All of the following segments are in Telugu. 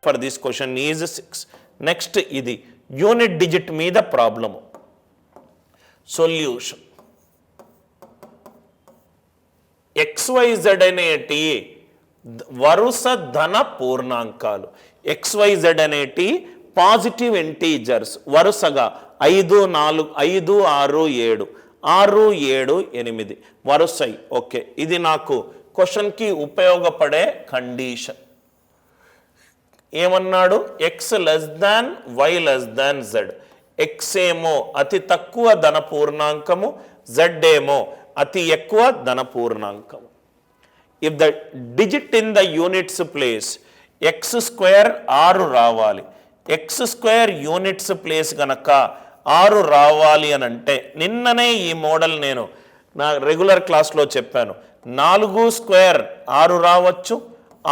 For this question is 6. Next ఇది యూనిట్ డిజిట్ మీద ప్రాబ్లము. సొల్యూషన్. XYZ అనేటి వరుస ధన పూర్ణాంకాలు. XYZ అనేటి పాజిటివ్ ఇంటీజర్స్ వరుసగా 5, 4, 5, 6, 7, 6, 7, 8 వరుసై. ఓకే, ఇది నాకు క్వశ్చన్కి ఉపయోగపడే కండిషన్. ఏమన్నాడు? X less than Y less than Z. X ఏమో అతి తక్కువ ధన పూర్ణాంకము, Z ఏమో అతి ఎక్కువ ధన పూర్ణాంకము. If the digit in the units place x² 6 రావాలి. x² యూనిట్స్ ప్లేస్ కనుక 6 రావాలి అని అంటే, నిన్ననే ఈ మోడల్ నేను నా రెగ్యులర్ క్లాస్లో చెప్పాను. 4² 6 రావచ్చు,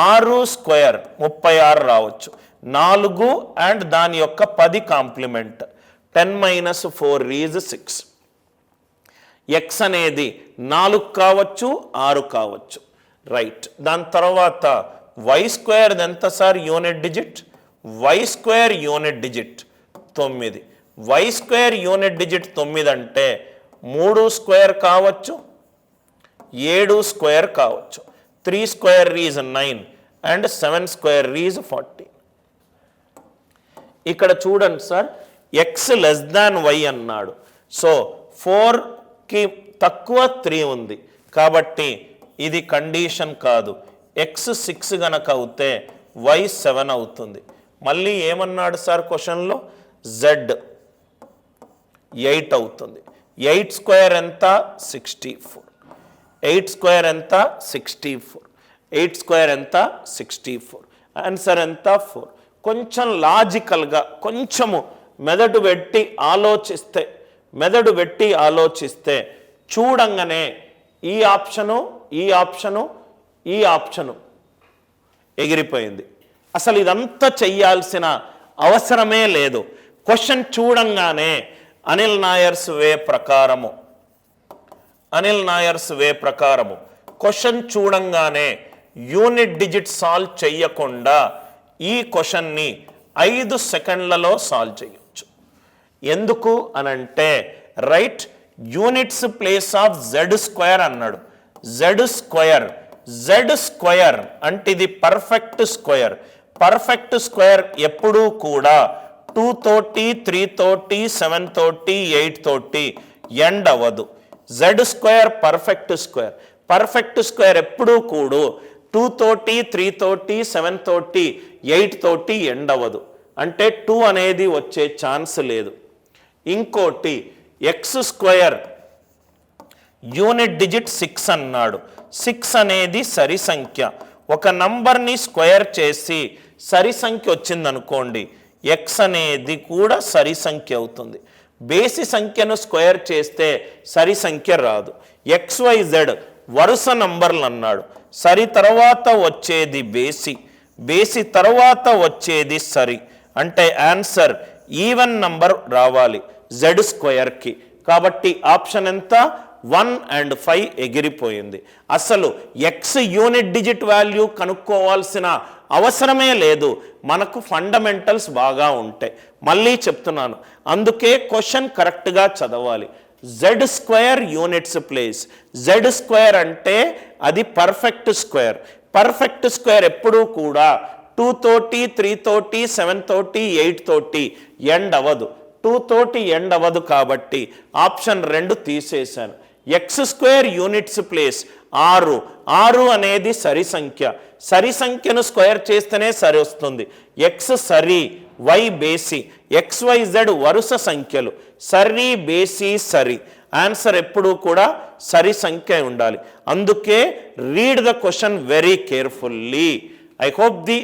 6² 36 రావచ్చు. 4 అండ్ దాని యొక్క 10 కాంప్లిమెంట్ 10 - 4 ఈజ్ 6. x అనేది 4 కావచ్చు, 6 కావచ్చు. రైట్. దాని తర్వాత y² ఎంత sir unit digit? y² unit digit 9. y² unit digit 9 అంటే 3² కావచ్చు, 7² కావచ్చు. 3² ఈజ్ 9 అండ్ 7² ఈజ్ 14. ఇక్కడ చూడండి sir, x less than y అన్నాడు. సో 4కి తక్కువ 3 ఉంది కాబట్టి ఇది కండిషన్ కాదు. x 6 గనక అవుతే y 7 అవుతుంది. మళ్ళీ ఏమన్నాడు సార్ క్వశ్చన్లో? z 8 అవుతుంది. 8² ఎంత? 64. 8² ఎంత? 64. 8² ఎంత? 64. ఆన్సర్ ఎంత? 4. కొంచెం లాజికల్గా కొంచెము మెదడు పెట్టి ఆలోచిస్తే చూడంగానే ఈ ఆప్షను ఎగిరిపోయింది. అసలు ఇదంతా చెయ్యాల్సిన అవసరమే లేదు. క్వశ్చన్ చూడంగానే అనిల్ నాయర్స్ వే ప్రకారము క్వశ్చన్ చూడంగానే యూనిట్ డిజిట్ సాల్వ్ చెయ్యకుండా ఈ క్వశ్చన్ని 5 సెకండ్లలో సాల్వ్ చేయొచ్చు. ఎందుకు అనంటే, right, units place of z² అన్నాడు. z² అంటే ఇది పర్ఫెక్ట్ స్క్వేర్. పర్ఫెక్ట్ స్క్వేర్ ఎప్పుడూ కూడా 2 తోటి, 3 తోటి, 7 తోటి, 8 తోటి ఎండ్ అవ్వదు. z² perfect square. Perfect square ఎప్పుడూ కూడా 2 తోటి, 3 తోటి, 7 తోటి, 8 తోటి ఎండ్ అవ్వదు. అంటే 2 అనేది వచ్చే ఛాన్స్ లేదు. ఇంకోటి x² యూనిట్ డిజిట్ 6 అన్నాడు. 6 అనేది సరి సంఖ్య. ఒక నంబర్ని స్క్వేర్ చేసి సరి సంఖ్య వచ్చిందనుకోండి, x అనేది కూడా సరి సంఖ్య అవుతుంది. బేసి సంఖ్యను స్క్వేర్ చేస్తే సరి సంఖ్య రాదు. XYZ వరుస నంబర్లు అన్నాడు. సరి తర్వాత వచ్చేది బేసి తర్వాత వచ్చేది సరి. అంటే ఆన్సర్ ఈవెన్ నంబర్ రావాలి z²కి. కాబట్టి ఆప్షన్ ఎంత? 1 and 5 ఎగిరిపోయింది. అసలు x యూనిట్ డిజిట్ వాల్యూ కనుక్కోవాల్సిన అవసరమే లేదు. మనకు ఫండమెంటల్స్ బాగా ఉంటాయి. మళ్ళీ చెప్తున్నాను, అందుకే క్వశ్చన్ కరెక్ట్గా చదవాలి. z² units place. z² అంటే అది పర్ఫెక్ట్ స్క్వేర్. పర్ఫెక్ట్ స్క్వేర్ ఎప్పుడూ కూడా 2 తోటి, 3 తోటి, 7 తోటి, 8 తోటి ఎండ్ అవ్వదు. 2 తోటి ఎండ్ అవ్వదు కాబట్టి ఆప్షన్ 2 తీసేశాను. x² units place 6. 6 అనేది సరి సంఖ్య. సరి సంఖ్యను స్క్వేర్ చేస్తేనే సరి వస్తుంది. x సరి, y బేసి. XYZ వరుస సంఖ్యలు. సరి, బేసి, సరి. ఆన్సర్ ఎప్పుడూ కూడా సరి సంఖ్య ఉండాలి. అందుకే read the question very carefully. I hope the